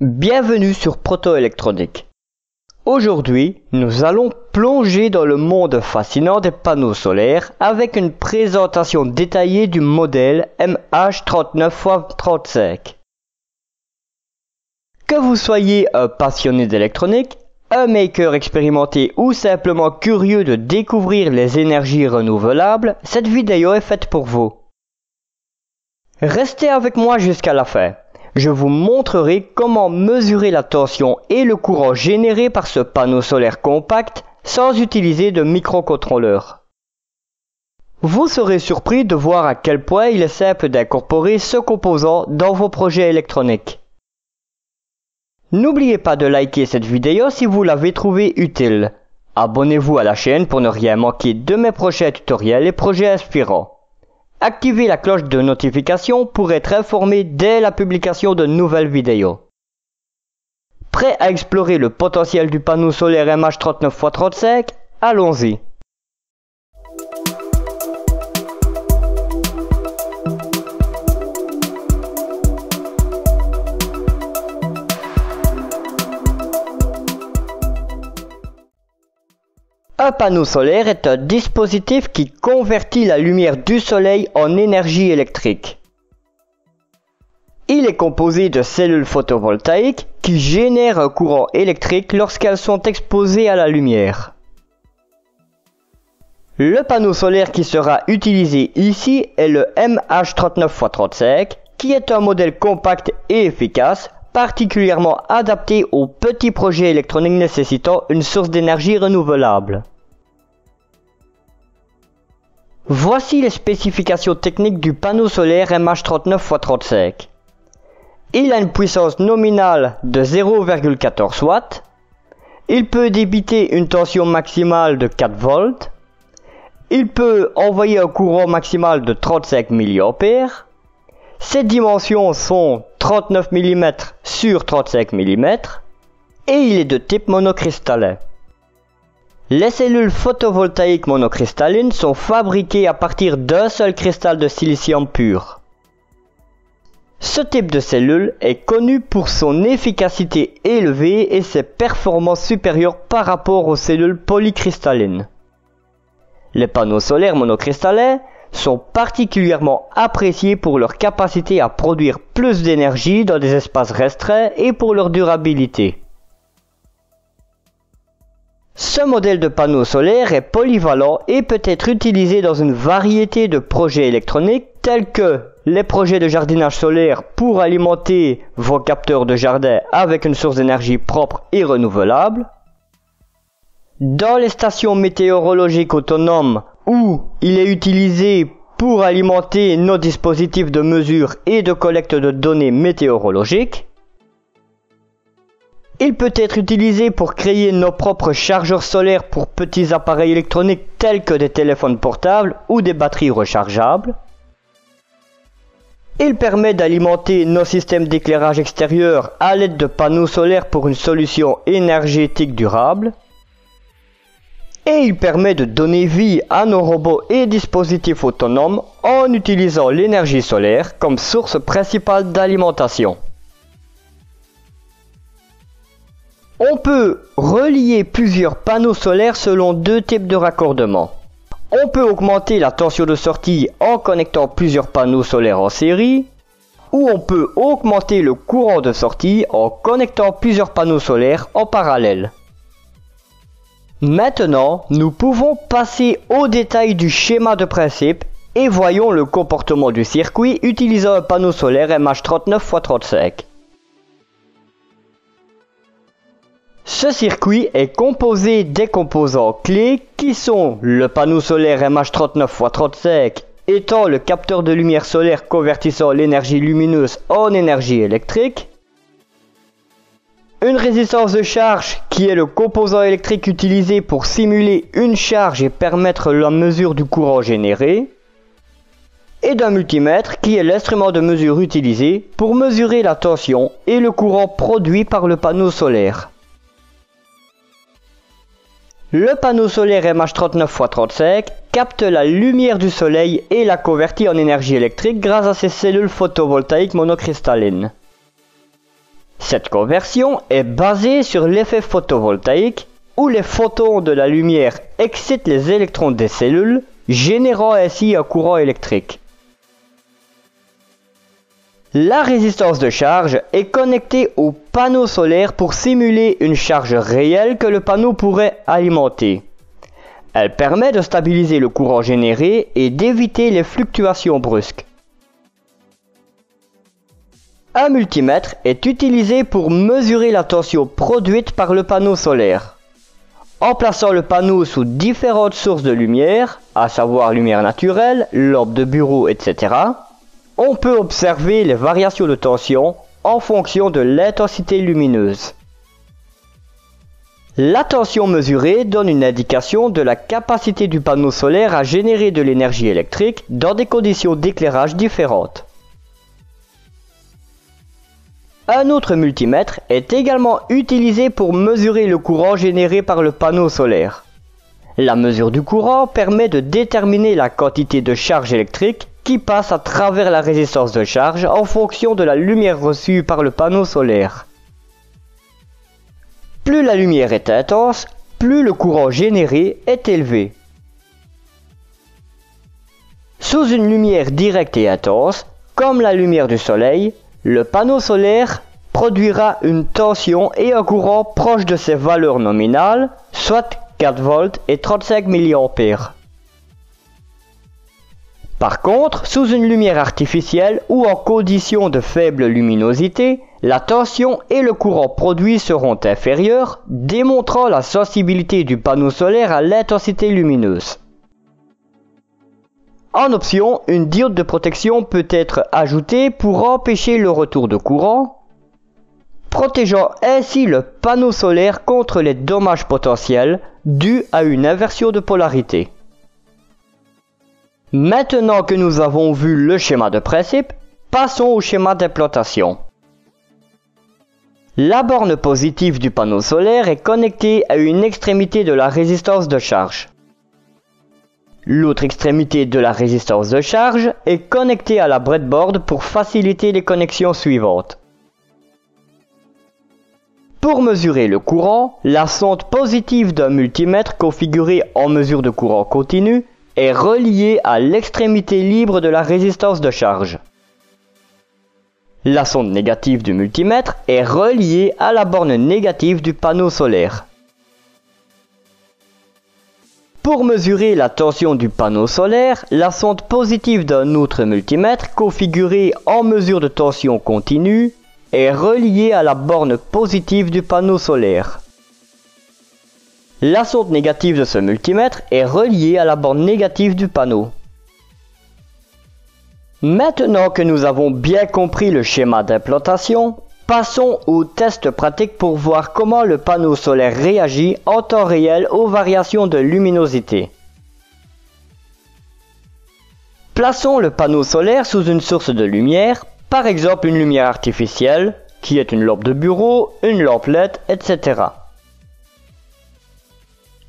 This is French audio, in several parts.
Bienvenue sur Proto-Électronique. Aujourd'hui, nous allons plonger dans le monde fascinant des panneaux solaires avec une présentation détaillée du modèle MH39x35. Que vous soyez un passionné d'électronique, un maker expérimenté ou simplement curieux de découvrir les énergies renouvelables, cette vidéo est faite pour vous. Restez avec moi jusqu'à la fin. Je vous montrerai comment mesurer la tension et le courant généré par ce panneau solaire compact sans utiliser de microcontrôleur. Vous serez surpris de voir à quel point il est simple d'incorporer ce composant dans vos projets électroniques. N'oubliez pas de liker cette vidéo si vous l'avez trouvée utile. Abonnez-vous à la chaîne pour ne rien manquer de mes prochains tutoriels et projets inspirants. Activez la cloche de notification pour être informé dès la publication de nouvelles vidéos. Prêt à explorer le potentiel du panneau solaire MH39x35? Allons-y! Un panneau solaire est un dispositif qui convertit la lumière du soleil en énergie électrique. Il est composé de cellules photovoltaïques qui génèrent un courant électrique lorsqu'elles sont exposées à la lumière. Le panneau solaire qui sera utilisé ici est le MH39x35, qui est un modèle compact et efficace, particulièrement adapté aux petits projets électroniques nécessitant une source d'énergie renouvelable. Voici les spécifications techniques du panneau solaire MH39x35. Il a une puissance nominale de 0,14 watts. Il peut débiter une tension maximale de 4 volts. Il peut envoyer un courant maximal de 35 mA. Ses dimensions sont 39 mm sur 35 mm et il est de type monocristallin. Les cellules photovoltaïques monocristallines sont fabriquées à partir d'un seul cristal de silicium pur. Ce type de cellule est connu pour son efficacité élevée et ses performances supérieures par rapport aux cellules polycristallines. Les panneaux solaires monocristallins sont particulièrement appréciés pour leur capacité à produire plus d'énergie dans des espaces restreints et pour leur durabilité. Ce modèle de panneau solaire est polyvalent et peut être utilisé dans une variété de projets électroniques tels que les projets de jardinage solaire pour alimenter vos capteurs de jardin avec une source d'énergie propre et renouvelable, dans les stations météorologiques autonomes où il est utilisé pour alimenter nos dispositifs de mesure et de collecte de données météorologiques. Il peut être utilisé pour créer nos propres chargeurs solaires pour petits appareils électroniques tels que des téléphones portables ou des batteries rechargeables. Il permet d'alimenter nos systèmes d'éclairage extérieur à l'aide de panneaux solaires pour une solution énergétique durable. Et il permet de donner vie à nos robots et dispositifs autonomes en utilisant l'énergie solaire comme source principale d'alimentation. On peut relier plusieurs panneaux solaires selon deux types de raccordement. On peut augmenter la tension de sortie en connectant plusieurs panneaux solaires en série, ou on peut augmenter le courant de sortie en connectant plusieurs panneaux solaires en parallèle. Maintenant, nous pouvons passer au détail du schéma de principe et voyons le comportement du circuit utilisant un panneau solaire MH39x35. Ce circuit est composé des composants clés qui sont le panneau solaire MH39x35 étant le capteur de lumière solaire convertissant l'énergie lumineuse en énergie électrique, une résistance de charge qui est le composant électrique utilisé pour simuler une charge et permettre la mesure du courant généré, et d'un multimètre qui est l'instrument de mesure utilisé pour mesurer la tension et le courant produit par le panneau solaire. Le panneau solaire MH39x35 capte la lumière du soleil et la convertit en énergie électrique grâce à ses cellules photovoltaïques monocristallines. Cette conversion est basée sur l'effet photovoltaïque où les photons de la lumière excitent les électrons des cellules, générant ainsi un courant électrique. La résistance de charge est connectée au panneau solaire pour simuler une charge réelle que le panneau pourrait alimenter. Elle permet de stabiliser le courant généré et d'éviter les fluctuations brusques. Un multimètre est utilisé pour mesurer la tension produite par le panneau solaire. En plaçant le panneau sous différentes sources de lumière, à savoir lumière naturelle, lampe de bureau, etc., on peut observer les variations de tension en fonction de l'intensité lumineuse. La tension mesurée donne une indication de la capacité du panneau solaire à générer de l'énergie électrique dans des conditions d'éclairage différentes. Un autre multimètre est également utilisé pour mesurer le courant généré par le panneau solaire. La mesure du courant permet de déterminer la quantité de charge électrique qui passe à travers la résistance de charge en fonction de la lumière reçue par le panneau solaire. Plus la lumière est intense, plus le courant généré est élevé. Sous une lumière directe et intense, comme la lumière du soleil, le panneau solaire produira une tension et un courant proche de ses valeurs nominales, soit 4 volts et 35 mA. Par contre, sous une lumière artificielle ou en conditions de faible luminosité, la tension et le courant produit seront inférieurs, démontrant la sensibilité du panneau solaire à l'intensité lumineuse. En option, une diode de protection peut être ajoutée pour empêcher le retour de courant, protégeant ainsi le panneau solaire contre les dommages potentiels dus à une inversion de polarité. Maintenant que nous avons vu le schéma de principe, passons au schéma d'implantation. La borne positive du panneau solaire est connectée à une extrémité de la résistance de charge. L'autre extrémité de la résistance de charge est connectée à la breadboard pour faciliter les connexions suivantes. Pour mesurer le courant, la sonde positive d'un multimètre configuré en mesure de courant continu est reliée à l'extrémité libre de la résistance de charge. La sonde négative du multimètre est reliée à la borne négative du panneau solaire. Pour mesurer la tension du panneau solaire, la sonde positive d'un autre multimètre configuré en mesure de tension continue est reliée à la borne positive du panneau solaire. La sonde négative de ce multimètre est reliée à la borne négative du panneau. Maintenant que nous avons bien compris le schéma d'implantation, passons au test pratique pour voir comment le panneau solaire réagit en temps réel aux variations de luminosité. Plaçons le panneau solaire sous une source de lumière, par exemple une lumière artificielle, qui est une lampe de bureau, une lampe LED, etc.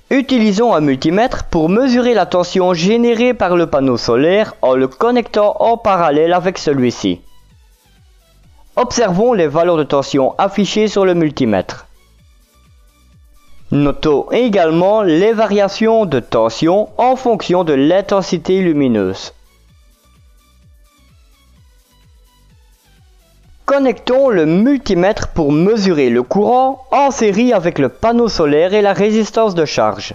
Utilisons un multimètre pour mesurer la tension générée par le panneau solaire en le connectant en parallèle avec celui-ci. Observons les valeurs de tension affichées sur le multimètre. Notons également les variations de tension en fonction de l'intensité lumineuse. Connectons le multimètre pour mesurer le courant en série avec le panneau solaire et la résistance de charge.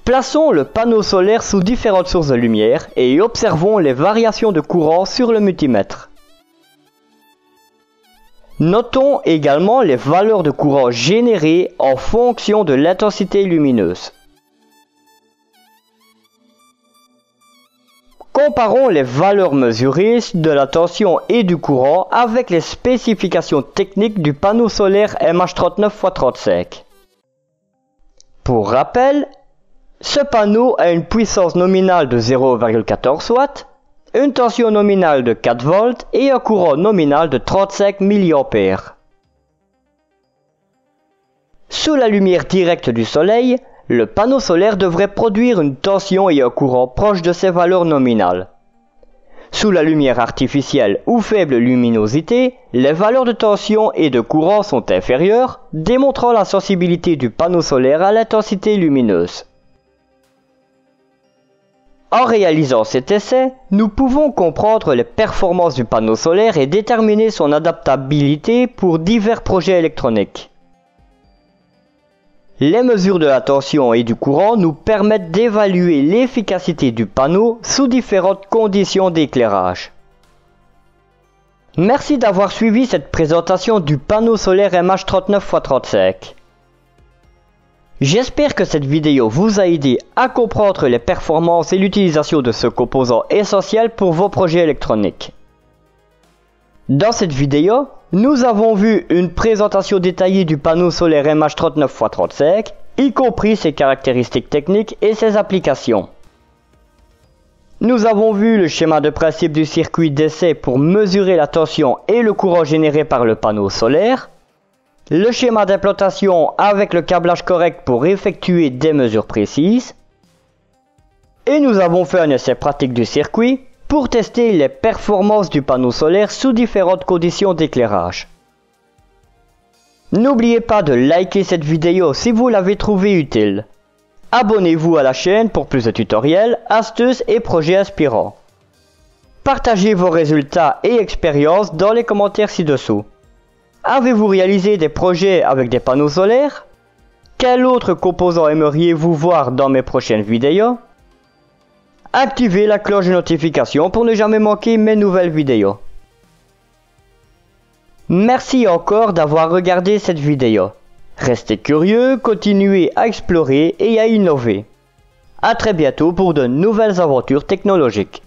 Plaçons le panneau solaire sous différentes sources de lumière et observons les variations de courant sur le multimètre. Notons également les valeurs de courant générées en fonction de l'intensité lumineuse. Comparons les valeurs mesurées de la tension et du courant avec les spécifications techniques du panneau solaire MH39x35. Pour rappel, ce panneau a une puissance nominale de 0,14 watts, une tension nominale de 4 volts et un courant nominal de 35 mA. Sous la lumière directe du soleil, le panneau solaire devrait produire une tension et un courant proches de ses valeurs nominales. Sous la lumière artificielle ou faible luminosité, les valeurs de tension et de courant sont inférieures, démontrant la sensibilité du panneau solaire à l'intensité lumineuse. En réalisant cet essai, nous pouvons comprendre les performances du panneau solaire et déterminer son adaptabilité pour divers projets électroniques. Les mesures de la tension et du courant nous permettent d'évaluer l'efficacité du panneau sous différentes conditions d'éclairage. Merci d'avoir suivi cette présentation du panneau solaire MH39x35. J'espère que cette vidéo vous a aidé à comprendre les performances et l'utilisation de ce composant essentiel pour vos projets électroniques. Dans cette vidéo, nous avons vu une présentation détaillée du panneau solaire MH39x35, y compris ses caractéristiques techniques et ses applications. Nous avons vu le schéma de principe du circuit d'essai pour mesurer la tension et le courant généré par le panneau solaire, le schéma d'implantation avec le câblage correct pour effectuer des mesures précises, et nous avons fait un essai pratique du circuit pour tester les performances du panneau solaire sous différentes conditions d'éclairage. N'oubliez pas de liker cette vidéo si vous l'avez trouvée utile. Abonnez-vous à la chaîne pour plus de tutoriels, astuces et projets inspirants. Partagez vos résultats et expériences dans les commentaires ci-dessous. Avez-vous réalisé des projets avec des panneaux solaires? Quel autre composant aimeriez-vous voir dans mes prochaines vidéos? Activez la cloche de notification pour ne jamais manquer mes nouvelles vidéos. Merci encore d'avoir regardé cette vidéo. Restez curieux, continuez à explorer et à innover. À très bientôt pour de nouvelles aventures technologiques.